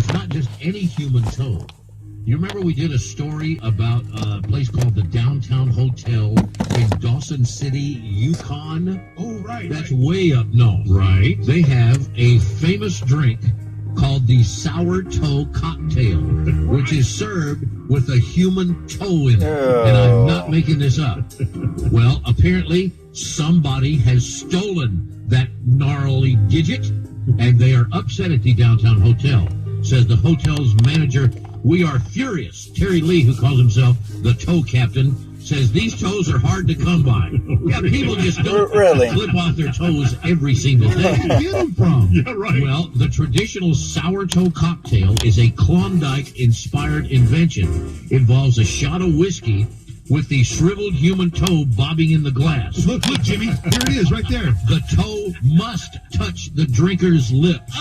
it's not just any human toe. You remember we did a story about a place called the Downtown Hotel in Dawson City, Yukon? Oh, right. That's way up north. Right. They have a famous drink called the Sour Toe Cocktail, which is served with a human toe in it. And I'm not making this up. Well, apparently somebody has stolen that gnarly digit, and they are upset at the Downtown Hotel. Says the hotel's manager, "We are furious." Terry Lee, who calls himself the toe captain, says these toes are hard to come by. Yeah, people just don't flip off their toes every single day. Where do you get them from? Yeah, right. Well, the traditional sour toe cocktail is a Klondike-inspired invention. It involves a shot of whiskey with the shriveled human toe bobbing in the glass. Look, Jimmy. Here it is, right there. The toe must touch the drinker's lips.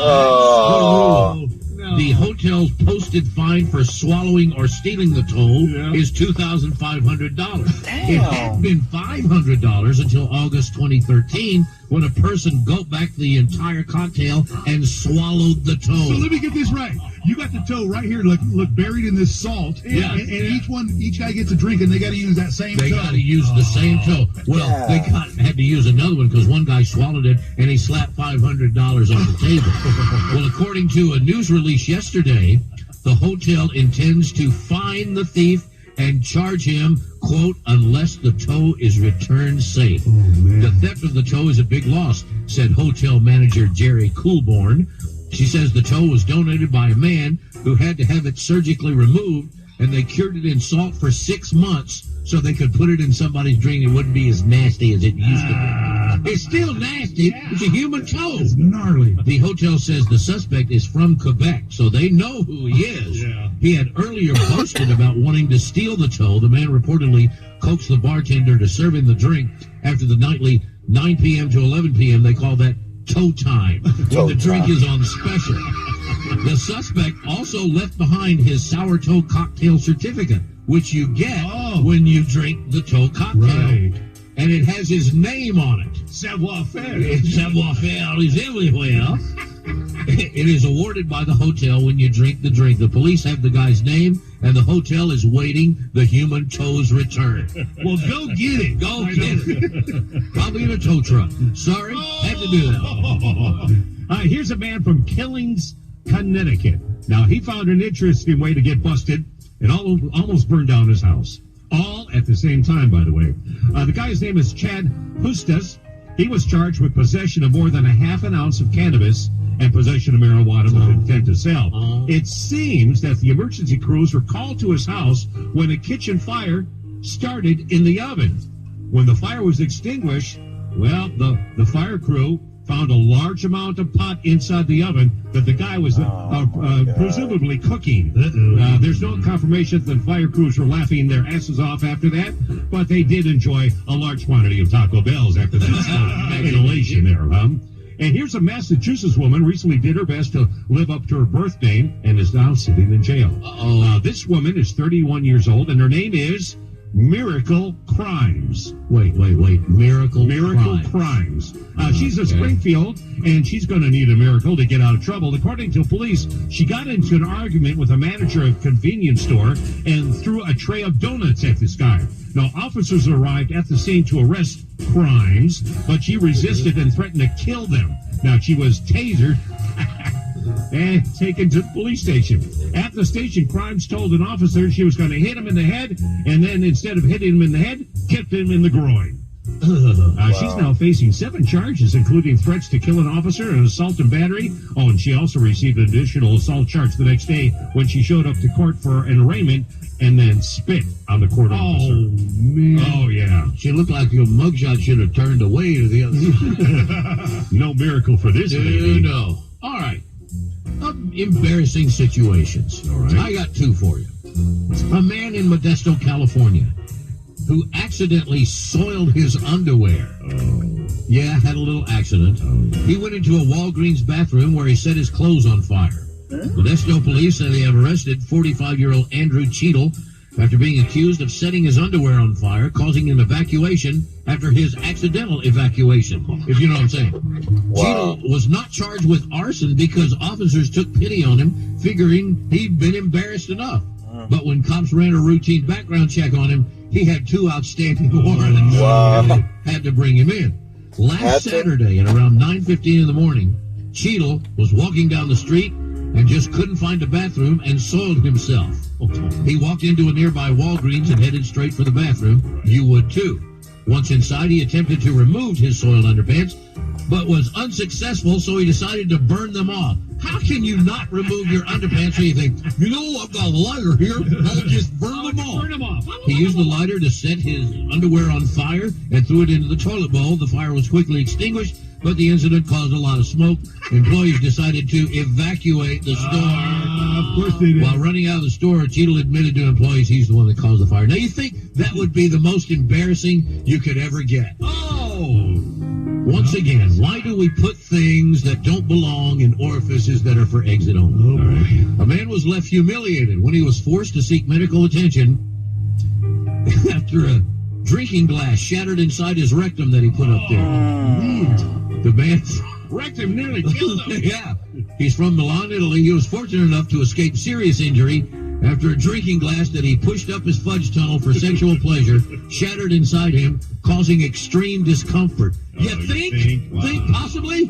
Oh. No. The hotel's posted fine for swallowing or stealing the toe is $2,500. It had been $500 until August 2013 when a person gulped back the entire cocktail and swallowed the toe. So let me get this right. You got the toe right here, look buried in this salt. Yeah. And each guy gets a drink, and they got to use that same toe. They got to use the same toe. Well, they had to use another one because one guy swallowed it and he slapped $500 on the table. Well, according to a news release yesterday, the hotel intends to fine the thief and charge him, quote, unless the toe is returned safe. The theft of the toe is a big loss, said hotel manager Jerry Coolborn. She says the toe was donated by a man who had to have it surgically removed, and they cured it in salt for 6 months so they could put it in somebody's drink. It wouldn't be as nasty as it used to be. It's still nasty. It's a human toe. It's gnarly. The hotel says the suspect is from Quebec, so they know who he is. He had earlier boasted about wanting to steal the toe. The man reportedly coaxed the bartender to serve him the drink after the nightly 9 p.m. to 11 p.m. They call that toe time, when the drink is on special. The suspect also left behind his sour toe cocktail certificate, which you get when you drink the toe cocktail. Right. And it has his name on it. Savoir-faire. Savoir-faire is everywhere. It is awarded by the hotel when you drink the drink. The police have the guy's name, and the hotel is waiting the human toe's return. Well, go get it. Go get it. Probably in a tow truck. Sorry, had to do that. Here's a man from Killings, Connecticut. Now, he found an interesting way to get busted and almost burned down his house. All at the same time, by the way. The guy's name is Chad Hustas. He was charged with possession of more than a half an ounce of cannabis and possession of marijuana with intent to sell. It seems that the emergency crews were called to his house when a kitchen fire started in the oven. When the fire was extinguished, well, the fire crew found a large amount of pot inside the oven that the guy was presumably cooking. There's no confirmation that the fire crews were laughing their asses off after that, but they did enjoy a large quantity of Taco Bells after that inhalation there, And here's a Massachusetts woman recently did her best to live up to her birth name and is now sitting in jail. This woman is 31 years old, and her name is Miracle Crimes. Wait. Miracle Crimes. She's in Springfield, and she's going to need a miracle to get out of trouble. According to police, she got into an argument with a manager of a convenience store and threw a tray of donuts at this guy. Now, officers arrived at the scene to arrest Crimes, but she resisted and threatened to kill them. Now, she was tasered and taken to the police station. At the station, Crimes told an officer she was going to hit him in the head, and then instead of hitting him in the head, kicked him in the groin. She's now facing 7 charges, including threats to kill an officer and assault and battery. Oh, and she also received an additional assault charge the next day when she showed up to court for an arraignment and then spit on the court officer. Oh, man. Oh, yeah. She looked like your mugshot should have turned away to the other side. No miracle for this lady. No. All right. Embarrassing situations. All right. I got 2 for you. A man in Modesto, California, who accidentally soiled his underwear. Yeah, had a little accident. He went into a Walgreens bathroom where he set his clothes on fire. Modesto police say they have arrested 45-year-old Andrew Cheadle after being accused of setting his underwear on fire, causing an evacuation after his accidental evacuation, if you know what I'm saying. Wow. Cheadle was not charged with arson because officers took pity on him, figuring he'd been embarrassed enough. But when cops ran a routine background check on him, he had 2 outstanding warrants. Wow. Had to bring him in. Last Saturday at around 9:15 in the morning, Cheadle was walking down the street and just couldn't find a bathroom and soiled himself. He walked into a nearby Walgreens and headed straight for the bathroom. You would too. Once inside, he attempted to remove his soiled underpants, but was unsuccessful, so he decided to burn them off. How can you not remove your underpants so you think, I've got a lighter here, I'll just burn them off. Burn them off. He used the lighter to set his underwear on fire and threw it into the toilet bowl. The fire was quickly extinguished, but the incident caused a lot of smoke. Employees decided to evacuate the store. Of course they did. While running out of the store, Cheadle admitted to employees he's the one that caused the fire. Now, you think that would be the most embarrassing you could ever get? Once again, why do we put things that don't belong in orifices that are for exit only? A man was left humiliated when he was forced to seek medical attention after a drinking glass shattered inside his rectum that he put up there. The man... Rectum nearly killed him. Yeah. He's from Milan, Italy. He was fortunate enough to escape serious injury after a drinking glass that he pushed up his fudge tunnel for sexual pleasure shattered inside him, causing extreme discomfort. You think? Wow. Think possibly?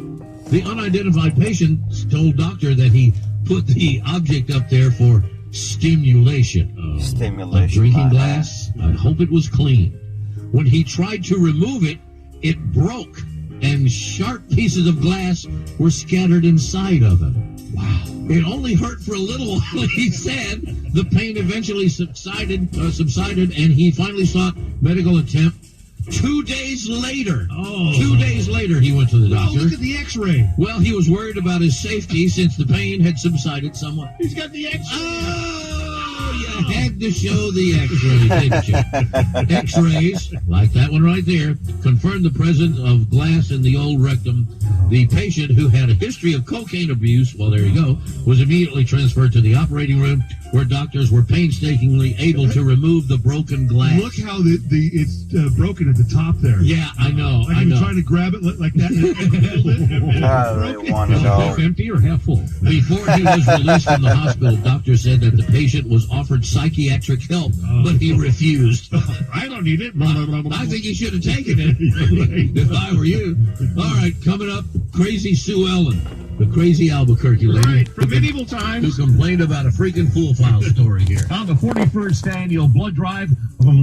The unidentified patient told doctor that he put the object up there for stimulation. Stimulation. A drinking glass? I hope it was clean. When he tried to remove it, it broke, and sharp pieces of glass were scattered inside of him. Wow. It only hurt for a little while, he said. The pain eventually subsided, and he finally sought medical attempt. 2 days later. 2 days later, he went to the doctor. Look at the X-ray. Well, he was worried about his safety since the pain had subsided somewhat. He's got the X-ray. Oh, you had to show the X-ray, didn't you? X-rays, like that one right there, confirmed the presence of glass in the old rectum. The patient, who had a history of cocaine abuse, well, there you go, was immediately transferred to the operating room, where doctors were painstakingly able to remove the broken glass. Look how it's broken at the top there. Yeah, I know. Like he was trying to grab it like that. I really want to know. Half empty or half full? Before he was released from the hospital, doctors said that the patient was offered psychiatric help, but he refused. I don't need it. I think he should have taken it if I were you. All right, coming up, Crazy Sue Ellen, the crazy Albuquerque lady. Right, from medieval times. Who complained about a freaking fool file story here. On the 41st annual blood drive of